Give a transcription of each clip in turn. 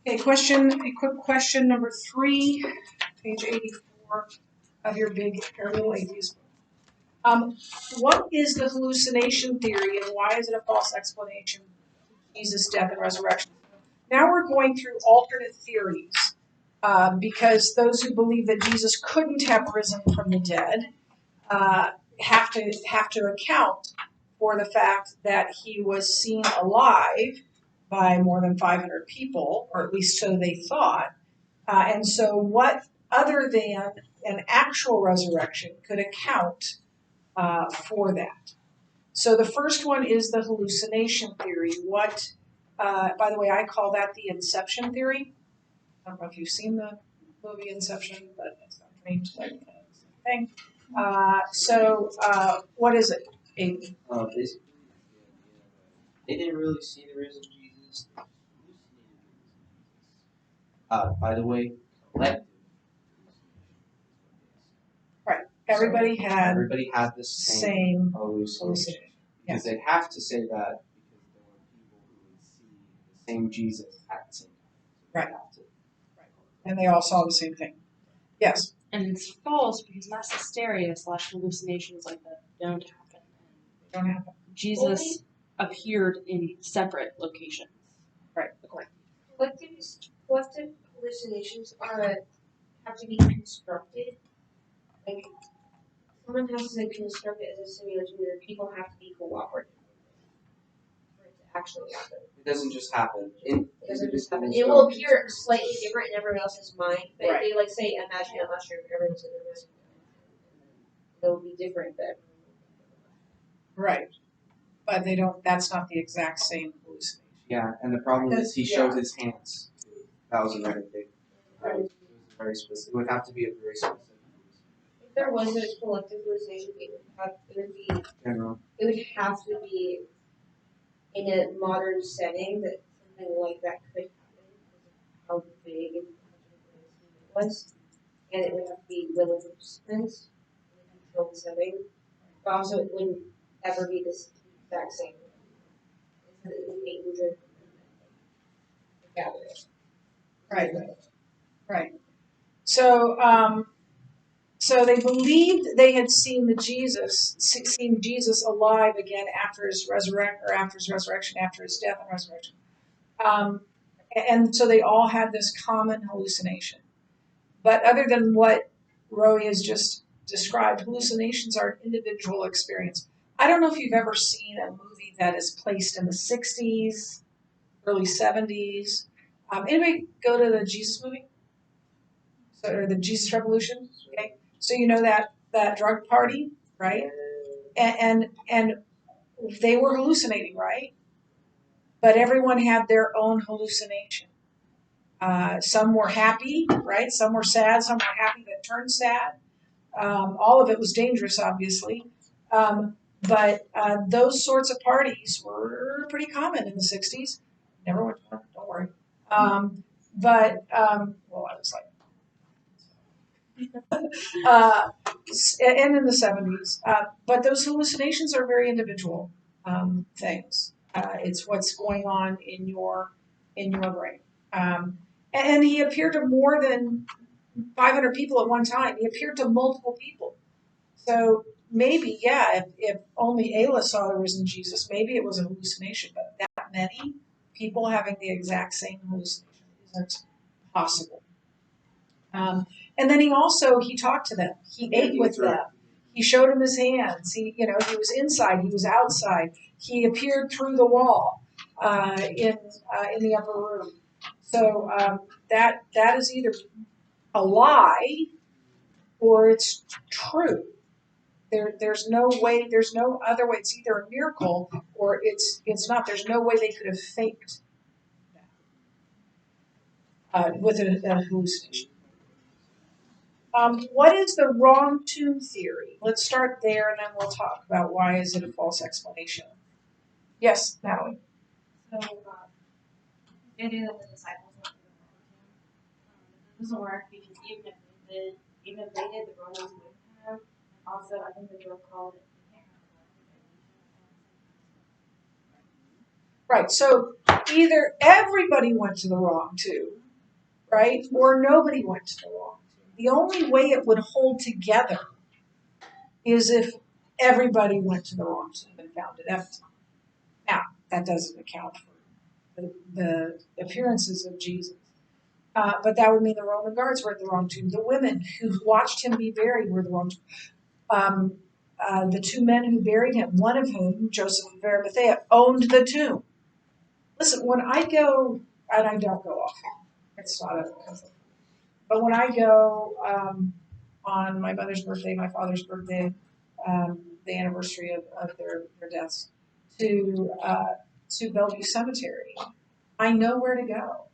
A quick question number 3, page 84 of your big little atheist book. What is the hallucination theory and why is it a false explanation of Jesus' death and resurrection? Now we're going through alternate theories because those who believe that Jesus couldn't have risen from the dead have to account for the fact that he was seen alive by more than 500 people, or at least so they thought. And so what other than an actual resurrection could account for that? So the first one is the hallucination theory. By the way, I call that the Inception theory. I don't know if you've seen the movie Inception, but it's not named like the same thing. What is it? Basically, they didn't really see the risen Jesus. They hallucinated. By the way, collective. Right. Everybody had the same hallucination. Because they have to say that because there were people who would see the same Jesus at the same time. So right. And they all saw the same thing. Yes. And it's false because mass hysteria / hallucinations like that don't happen. Jesus appeared in separate locations. Right. Collective hallucinations have to be constructed. Like someone has to construct it as a simulation where people have to be cooperative for it to actually happen. It doesn't just happen. It will appear slightly different in everyone else's mind, but right. if they say imagine a mushroom, everyone's in their mind. It'll be different, but right. But they don't. That's not the exact same hallucination. Yeah, and the problem is he showed his hands. That was another thing. It was very specific. It would have to be a very specific. If there was a collective hallucination, it would have to be in a modern setting that something like that could happen because of how big and it was, and it would have to be willing participants in a controlled setting. But also, it wouldn't ever be this exact same. It would be 800 gathering. Right. Right. So they believed they had seen Jesus alive again after his resurrection, after his death and resurrection. And so they all had this common hallucination. But other than what Roy has just described, hallucinations are an individual experience. I don't know if you've ever seen a movie that is placed in the 60s, early 70s. Anybody go to the Jesus movie? Or the Jesus Revolution? Okay. So you know that drug party, right? And they were hallucinating, right? But everyone had their own hallucination. Some were happy, right? Some were sad. Some were happy that turned sad. All of it was dangerous, obviously. But those sorts of parties were pretty common in the 60s. Never went to one, don't worry. Well, I was like, and in the 70s. But those hallucinations are very individual things. It's what's going on in your brain. And he appeared to more than 500 people at one time. He appeared to multiple people. So maybe, yeah, if only Ayla saw the risen Jesus, maybe it was a hallucination. But that many people having the exact same hallucination isn't possible. And then he talked to them. He ate with them. He showed them his hands. He was inside. He was outside. He appeared through the wall in the upper room. So that is either a lie or it's true. There's no way. There's no other way. It's either a miracle or it's not. There's no way they could have faked that with a hallucination. What is the wrong tomb theory? Let's start there, and then we'll talk about why is it a false explanation. Yes, Natalie. So, the idea that the disciples went to the wrong tomb, it doesn't work because even if they did, the Romans wouldn't have. Also, I think the girl called it. Right. So either everybody went to the wrong tomb, right, or nobody went to the wrong tomb. The only way it would hold together is if everybody went to the wrong tomb and found it empty. Now, that doesn't account for the appearances of Jesus. But that would mean the Roman guards were at the wrong tomb. The women who watched him be buried were the wrong tomb. The two men who buried him, one of whom, Joseph of Arimathea, owned the tomb. Listen, when I go, and I don't go often, it's not a comfort, but when I go on my mother's birthday, my father's birthday, the anniversary of their deaths, to Bellevue Cemetery, I know where to go.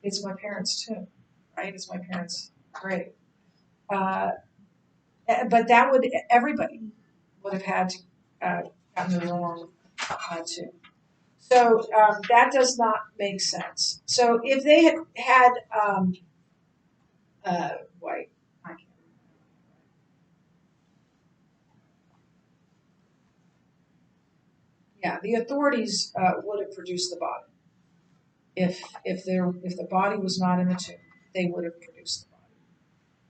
It's my parents' tomb, right? It's my parents' grave. But that would, everybody would have had to gotten the wrong tomb. So that does not make sense. So if they had white, I can't remember. Yeah, the authorities would have produced the body. If the body was not in the tomb, they would have produced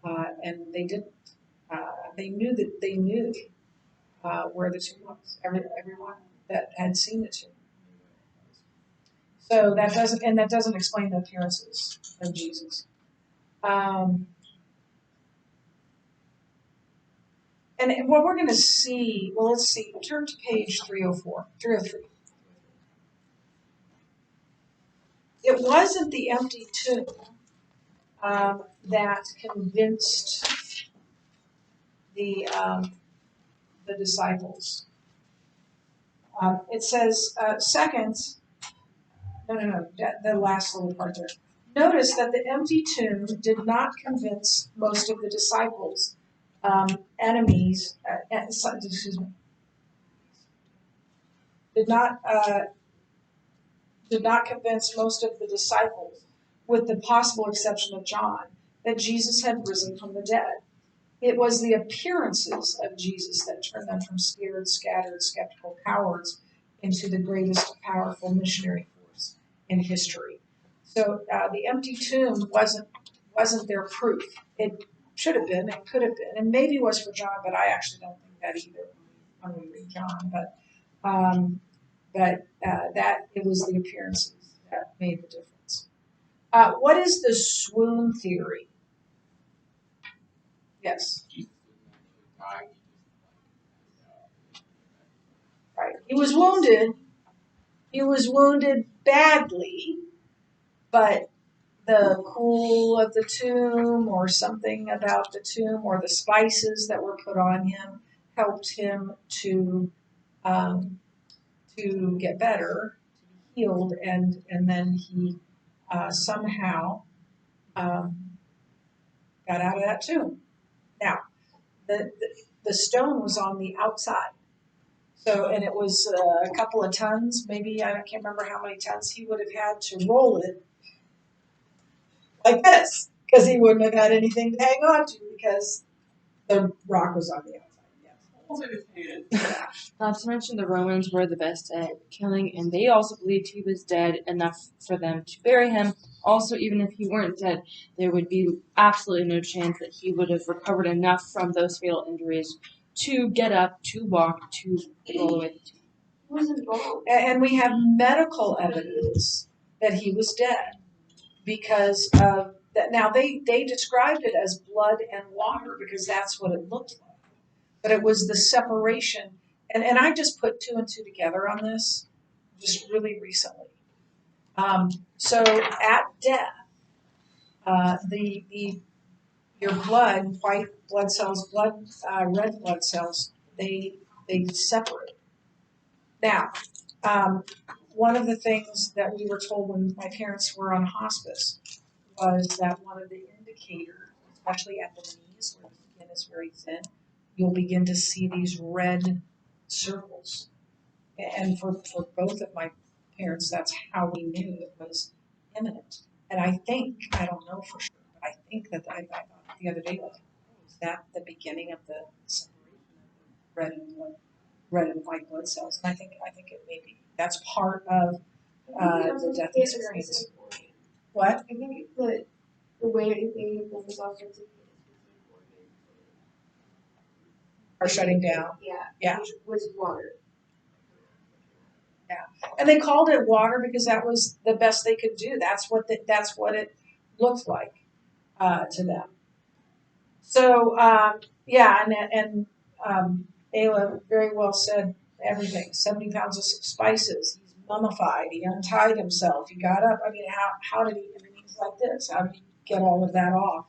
the body, and they didn't. They knew where the tomb was. Everyone that had seen the tomb. So that doesn't explain the appearances of Jesus. And what we're going to see, well, let's see, turn to page 303. It wasn't the empty tomb that convinced the disciples. It says, second, no, the last little part there. Notice that the empty tomb did not convince most of the disciples, enemies, excuse me, did not convince most of the disciples, with the possible exception of John, that Jesus had risen from the dead. It was the appearances of Jesus that turned them from scared, scattered, skeptical cowards into the greatest powerful missionary force in history. So the empty tomb wasn't their proof. It should have been, it could have been, and maybe it was for John, but I actually don't think that either when we read John. But that it was the appearances that made the difference. What is the swoon theory? Yes. Right. He was wounded. He was wounded badly, but the cool of the tomb or something about the tomb or the spices that were put on him helped him to get better, to be healed, and then he somehow got out of that tomb. Now, the stone was on the outside. So, and it was a couple of tons, maybe, I can't remember how many tons he would have had to roll it like this, because he wouldn't have had anything to hang on to because the rock was on the outside. Yes. Not to mention the Romans were the best at killing, and they also believed he was dead enough for them to bury him. Also, even if he weren't dead, there would be absolutely no chance that he would have recovered enough from those fatal injuries to get up, to walk, to roll away the tomb. And we have medical evidence that he was dead because of that. Now they described it as blood and water because that's what it looked like. But it was the separation. And I just put two and two together on this just really recently. So at death, your blood, white blood cells, red blood cells, they separate. Now, one of the things that we were told when my parents were on hospice was that one of the indicators, especially at the knees where the skin is very thin, you'll begin to see these red circles. And for both of my parents, that's how we knew it was imminent. And I don't know for sure, but I think that I thought the other day, was that the beginning of the separation of the red and blood red and white blood cells. And I think it may be that's part of the death experience. What? I think it put the way they was also to Are shutting down. Yeah. Which was water. And they called it water because that was the best they could do. That's what it looked like to them. So and Ayla very well said everything. 70 pounds of spices. He's mummified. He untied himself. He got up. I mean, how did he? I mean, he's like this. How did he get all of that off?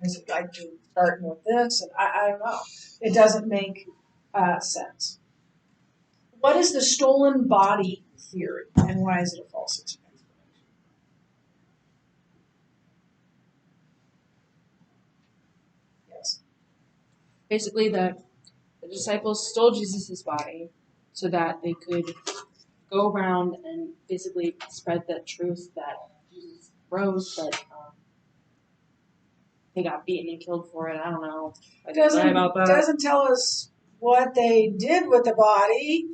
Is it like starting with this? And I don't know. It doesn't make sense. What is the stolen body theory, and why is it a false explanation? Yes. Basically, the disciples stole Jesus' body so that they could go around and basically spread the truth that Jesus rose, but they got beaten and killed for it. I don't know. I didn't lie about that. Doesn't tell us what they did with the body.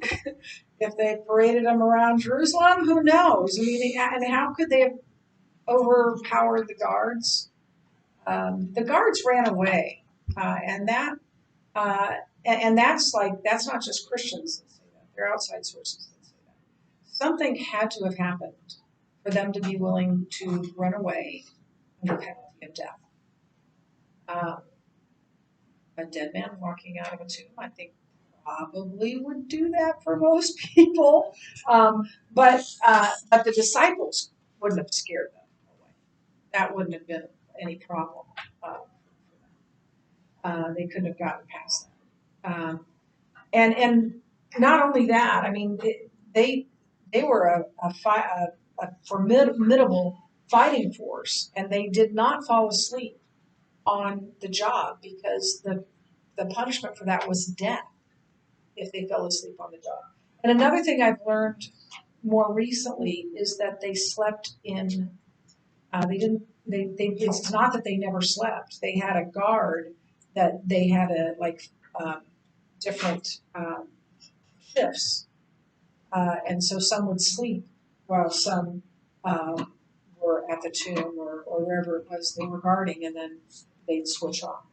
If they paraded them around Jerusalem, who knows? I mean, and how could they have overpowered the guards? The guards ran away, and that's not just Christians that say that. They're outside sources that say that. Something had to have happened for them to be willing to run away under penalty of death. A dead man walking out of a tomb, I think, probably would do that for most people. But the disciples wouldn't have scared them away. That wouldn't have been any problem. They couldn't have gotten past that. And not only that, I mean, they were a formidable fighting force, and they did not fall asleep on the job because the punishment for that was death if they fell asleep on the job. And another thing I've learned more recently is that they slept in. It's not that they never slept. They had a guard that they had different shifts, and so some would sleep while some were at the tomb or wherever it was they were guarding, and then they'd switch on.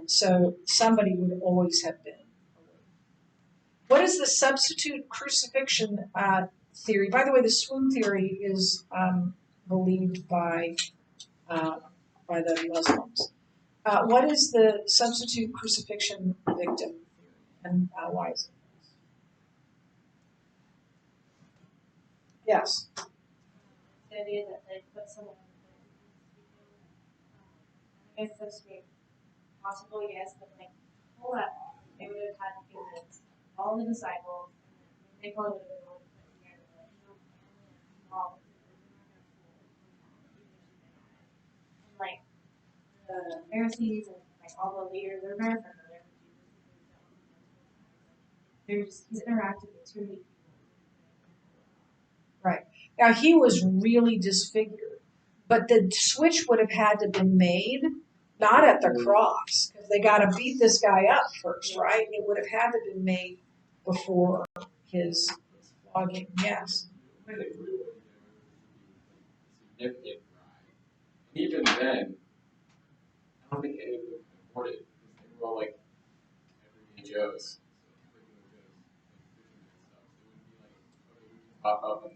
So somebody would always have been awake. What is the substitute crucifixion theory? By the way, the swoon theory is believed by the Muslims. What is the substitute crucifixion victim theory, and why is it? Yes. The idea that they put someone I guess that's possible, yes, but like pull that off. They would have had to convince all the disciples, and they probably would have been all put together, like, all and like the Pharisees and like all the leaders, they're very familiar with Jesus because they're just he's interacted with too many people. Right. Now he was really disfigured, but the switch would have had to have been made not at the cross because they got to beat this guy up first, right? It would have had to have been made before his flogging. Yes. Significant crime. Even then, I don't think any of them could afford it because they were all like everyday Joes. Pop up and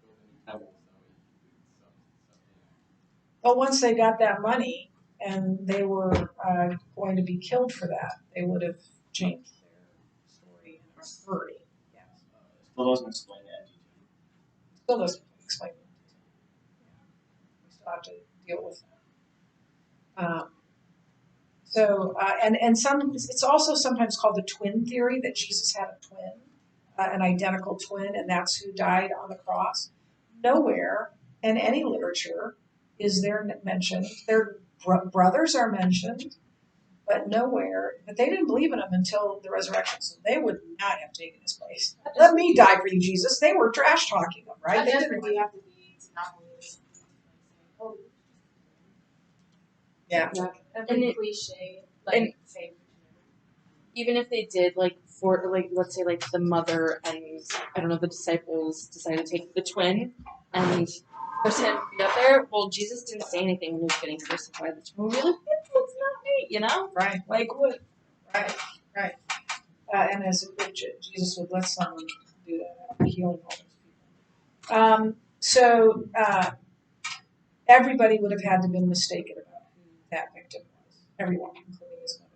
build a new temple. But once they got that money and they were going to be killed for that, they would have changed their story in a hurry. Yes. Still doesn't explain that. Still doesn't explain it. We still have to deal with that. It's also sometimes called the twin theory that Jesus had a twin, an identical twin, and that's who died on the cross. Nowhere in any literature is there mentioned. Their brothers are mentioned, but nowhere. But they didn't believe in him until the resurrection, so they would not have taken his place. Let me die for you, Jesus. They were trash talking him, right? How desperate do you have to be to not believe oh, yeah. every cliche, like say. even if they did, like, for, like, let's say, like, the mother and, I don't know, the disciples decided to take the twin and force him to be up there, well, Jesus didn't say anything when he was getting crucified. The twin would be like, it's not me, you know? Right. Like, what? Right. And as if Jesus would let someone do that, healing all those people. So everybody would have had to been mistaken about who that victim was. Everyone, including his mother.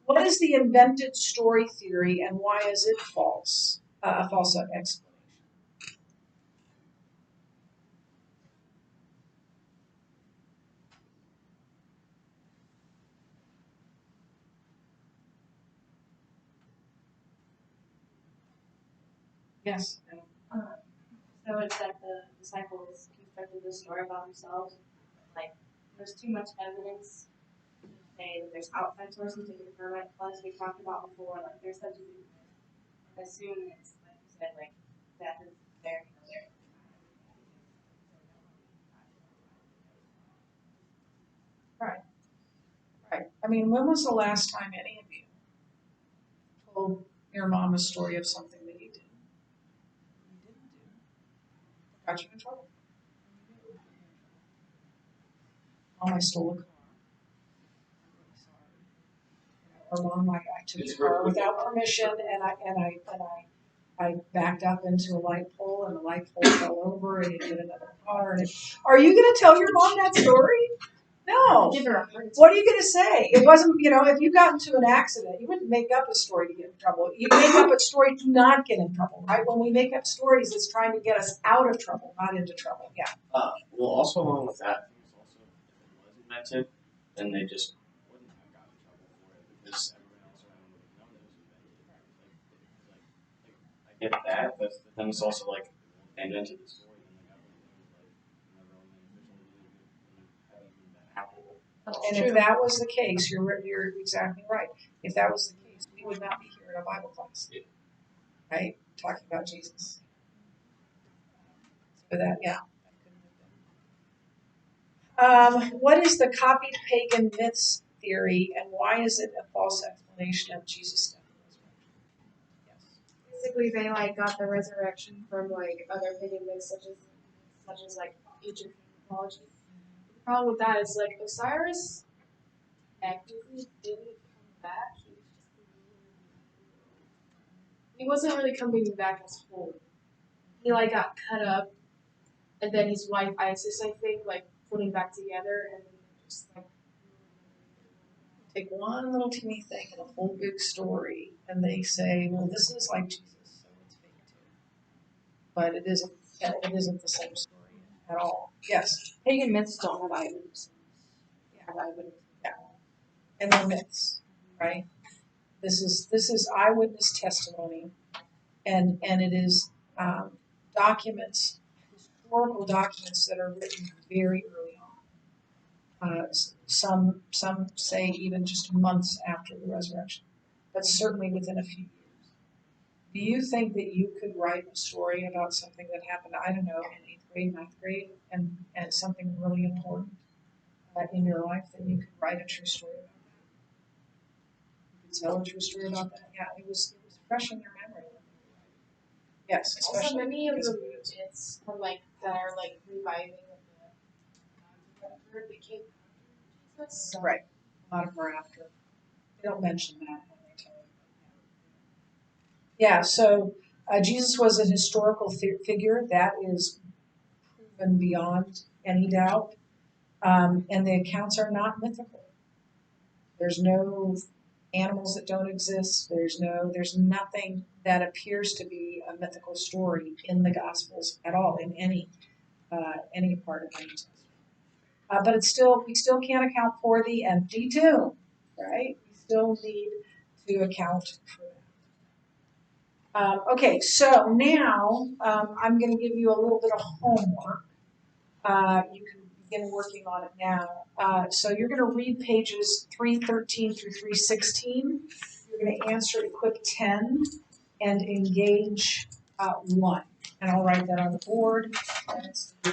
What is the invented story theory, and why is it false? A false explanation. Yes. So it's that the disciples constructed this story about themselves. Like, there's too much evidence to say that there's outside sources to confirm it. Plus, we talked about before, like, there's such a big myth. As soon as, like you said, like, death is there, there. Right. I mean, when was the last time any of you told your mom a story of something that you did? You didn't do. Got you in trouble. Mom, I stole a car. I'm really sorry. Or mom, I took a car without permission, and I backed up into a light pole, and the light pole fell over, and it hit another car. And are you going to tell your mom that story? No. Give her a heart. What are you going to say? It wasn't, if you got into an accident, you wouldn't make up a story to get in trouble. You make up a story to not get in trouble, right? When we make up stories, it's trying to get us out of trouble, not into trouble. Yeah. Well, also along with that, there's also if it was invented, then they just wouldn't have gotten in trouble for it because everyone else around would have known it was invented. I get that, but then it's also like they invented the story, and the government was like, Roman officials hadn't even been Apple. And if that was the case, you're exactly right. If that was the case, we would not be here in a Bible class, right? Talking about Jesus. So that, yeah. What is the copied pagan myths theory, and why is it a false explanation of Jesus' death and resurrection? Yes. Basically, they like got the resurrection from like other pagan myths, such as like ancient mythology. The problem with that is like Osiris technically didn't come back. He wasn't really coming back as whole. He like got cut up, and then his wife Isis, I think, like put him back together, and just like Take one little teeny thing in a whole big story, and they say, well, this is like Jesus, so it's fake too. But it isn't the same story at all. Yes. Pagan myths don't have eyewitnesses. Yeah. And they're myths, right? This is eyewitness testimony, and it is documents, historical documents that are written very early on. Some say even just months after the resurrection, but certainly within a few years. Do you think that you could write a story about something that happened, I don't know, in 8th grade, 9th grade, and something really important in your life that you could write a true story about that? You could tell a true story about that? Yeah, it was fresh in your memory. Yes, also especially. many of the myths are like that are like reviving the became Jesus. Right. A lot of them are after. They don't mention that when they tell you. Yeah, so Jesus was a historical figure. That is proven beyond any doubt. And the accounts are not mythical. There's no animals that don't exist. There's nothing that appears to be a mythical story in the Gospels at all, in any part of the New Testament. But we still can't account for the empty tomb, right? We still need to account for that. Okay, so now I'm going to give you a little bit of homework. You can begin working on it now. So you're going to read pages 313 through 316. You're going to answer equip 10 and engage 1. And I'll write that on the board. And it's the